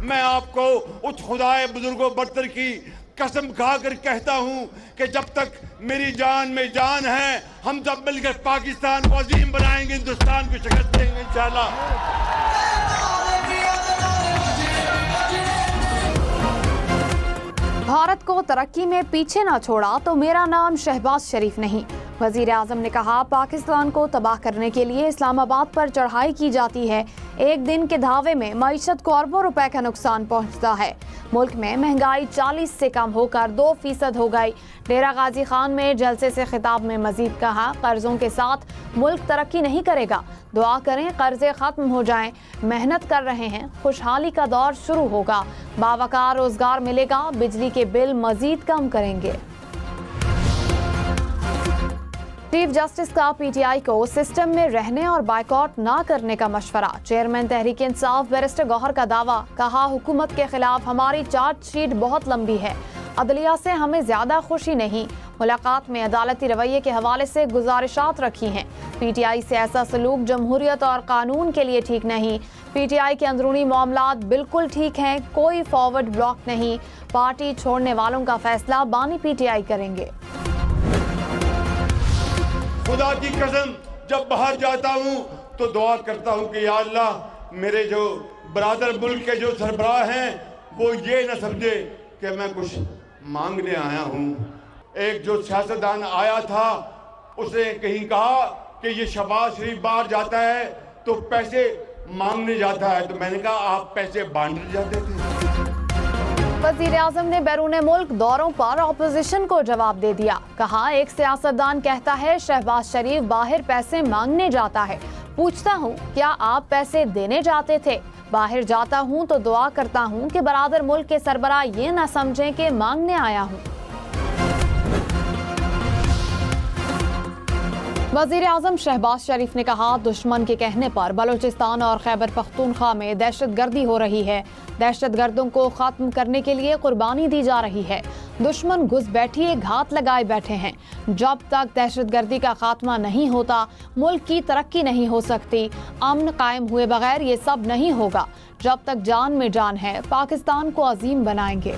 میں آپ کو اس خدائے بزرگوں برتر کی قسم کھا کر کہتا ہوں کہ جب تک میری جان میں جان ہے ہم سب مل کر پاکستان کو عظیم بنائیں گے, ہندوستان کو شکست دیں گے انشاءاللہ. بھارت کو ترقی میں پیچھے نہ چھوڑا تو میرا نام شہباز شریف نہیں. وزیر اعظم نے کہا پاکستان کو تباہ کرنے کے لیے اسلام آباد پر چڑھائی کی جاتی ہے. ایک دن کے دھاوے میں معیشت کو اربوں روپے کا نقصان پہنچتا ہے. ملک میں مہنگائی 40 سے کم ہو کر 2% ہو گئی. ڈیرہ غازی خان میں جلسے سے خطاب میں مزید کہا قرضوں کے ساتھ ملک ترقی نہیں کرے گا. دعا کریں قرضے ختم ہو جائیں. محنت کر رہے ہیں, خوشحالی کا دور شروع ہوگا. باوقار روزگار ملے گا. بجلی کے بل مزید کم کریں گے. چیف جسٹس کا پی ٹی آئی کو سسٹم میں رہنے اور بائیکاٹ نہ کرنے کا مشورہ. چیئرمین تحریک انصاف بیرسٹر گوہر کا دعویٰ. کہا حکومت کے خلاف ہماری چارج شیٹ بہت لمبی ہے. عدلیہ سے ہمیں زیادہ خوشی نہیں. ملاقات میں عدالتی رویے کے حوالے سے گزارشات رکھی ہیں. پی ٹی آئی سے ایسا سلوک جمہوریت اور قانون کے لیے ٹھیک نہیں. پی ٹی آئی کے اندرونی معاملات بالکل ٹھیک ہیں. کوئی فارورڈ بلاک نہیں. پارٹی چھوڑنے والوں کا فیصلہ بانی پی ٹی آئی کریں گے. خدا کی قسم جب باہر جاتا ہوں تو دعا کرتا ہوں کہ یا اللہ میرے جو برادر ملک کے جو سربراہ ہیں وہ یہ نہ سمجھے کہ میں کچھ مانگنے آیا ہوں. ایک جو سیاستدان آیا تھا اس نے کہیں کہا کہ یہ شہباز شریف باہر جاتا ہے تو پیسے مانگنے جاتا ہے, تو میں نے کہا آپ پیسے بانٹنے جاتے تھے. وزیر اعظم نے بیرون ملک دوروں پر اپوزیشن کو جواب دے دیا. کہا ایک سیاستدان کہتا ہے شہباز شریف باہر پیسے مانگنے جاتا ہے. پوچھتا ہوں کیا آپ پیسے دینے جاتے تھے؟ باہر جاتا ہوں تو دعا کرتا ہوں کہ برادر ملک کے سربراہ یہ نہ سمجھیں کہ مانگنے آیا ہوں. وزیر اعظم شہباز شریف نے کہا دشمن کے کہنے پر بلوچستان اور خیبر پختونخوا میں دہشت گردی ہو رہی ہے. دہشت گردوں کو ختم کرنے کے لیے قربانی دی جا رہی ہے. دشمن گھس بیٹھیے گھات لگائے بیٹھے ہیں. جب تک دہشت گردی کا خاتمہ نہیں ہوتا ملک کی ترقی نہیں ہو سکتی. امن قائم ہوئے بغیر یہ سب نہیں ہوگا. جب تک جان میں جان ہے پاکستان کو عظیم بنائیں گے.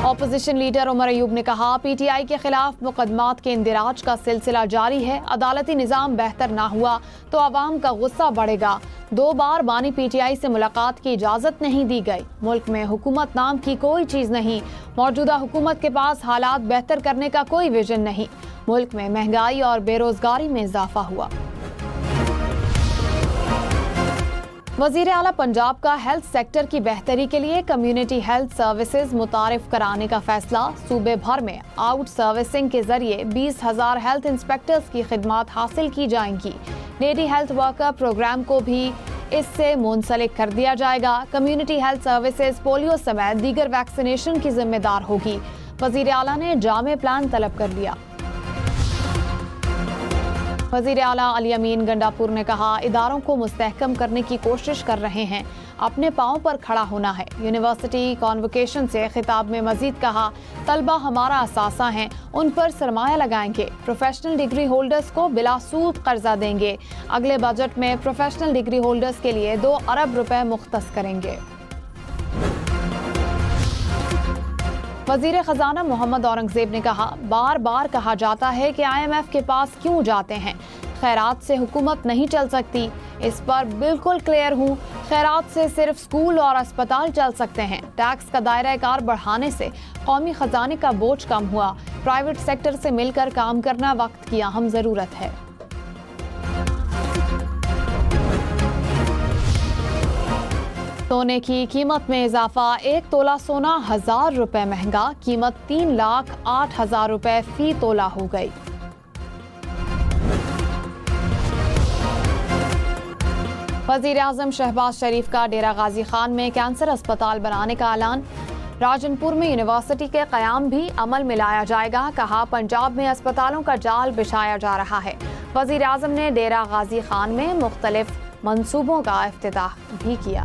اپوزیشن لیڈر عمر ایوب نے کہا پی ٹی آئی کے خلاف مقدمات کے اندراج کا سلسلہ جاری ہے. عدالتی نظام بہتر نہ ہوا تو عوام کا غصہ بڑھے گا. 2 بار بانی پی ٹی آئی سے ملاقات کی اجازت نہیں دی گئی. ملک میں حکومت نام کی کوئی چیز نہیں. موجودہ حکومت کے پاس حالات بہتر کرنے کا کوئی ویژن نہیں. ملک میں مہنگائی اور بے روزگاری میں اضافہ ہوا. وزیر اعلیٰ پنجاب کا ہیلتھ سیکٹر کی بہتری کے لیے کمیونٹی ہیلتھ سروسز متعارف کرانے کا فیصلہ. صوبے بھر میں آؤٹ سروسنگ کے ذریعے 20,000 ہیلتھ انسپیکٹرز کی خدمات حاصل کی جائیں گی. لیڈی ہیلتھ ورکر پروگرام کو بھی اس سے منسلک کر دیا جائے گا. کمیونٹی ہیلتھ سروسز پولیو سمیت دیگر ویکسینیشن کی ذمہ دار ہوگی. وزیر اعلیٰ نے جامع پلان طلب کر لیا. وزیر اعلیٰ علی امین گنڈاپور نے کہا اداروں کو مستحکم کرنے کی کوشش کر رہے ہیں. اپنے پاؤں پر کھڑا ہونا ہے. یونیورسٹی کانوکیشن سے خطاب میں مزید کہا طلبہ ہمارا اثاثہ ہیں, ان پر سرمایہ لگائیں گے. پروفیشنل ڈگری ہولڈرز کو بلا سود قرضہ دیں گے. اگلے بجٹ میں پروفیشنل ڈگری ہولڈرز کے لیے 2 ارب روپے مختص کریں گے. وزیر خزانہ محمد اورنگزیب نے کہا بار بار کہا جاتا ہے کہ آئی ایم ایف کے پاس کیوں جاتے ہیں. خیرات سے حکومت نہیں چل سکتی. اس پر بالکل کلیئر ہوں. خیرات سے صرف سکول اور اسپتال چل سکتے ہیں. ٹیکس کا دائرہ کار بڑھانے سے قومی خزانے کا بوجھ کم ہوا. پرائیویٹ سیکٹر سے مل کر کام کرنا وقت کی اہم ضرورت ہے. سونے کی قیمت میں اضافہ. 1 تولہ سونا 1,000 روپے مہنگا. قیمت 3,08,000 روپے فی تولہ ہو گئی. وزیر اعظم شہباز شریف کا ڈیرہ غازی خان میں کینسر اسپتال بنانے کا اعلان. راجن پور میں یونیورسٹی کے قیام بھی عمل میں لایا جائے گا. کہا پنجاب میں اسپتالوں کا جال بچھایا جا رہا ہے. وزیر اعظم نے ڈیرہ غازی خان میں مختلف منصوبوں کا افتتاح بھی کیا.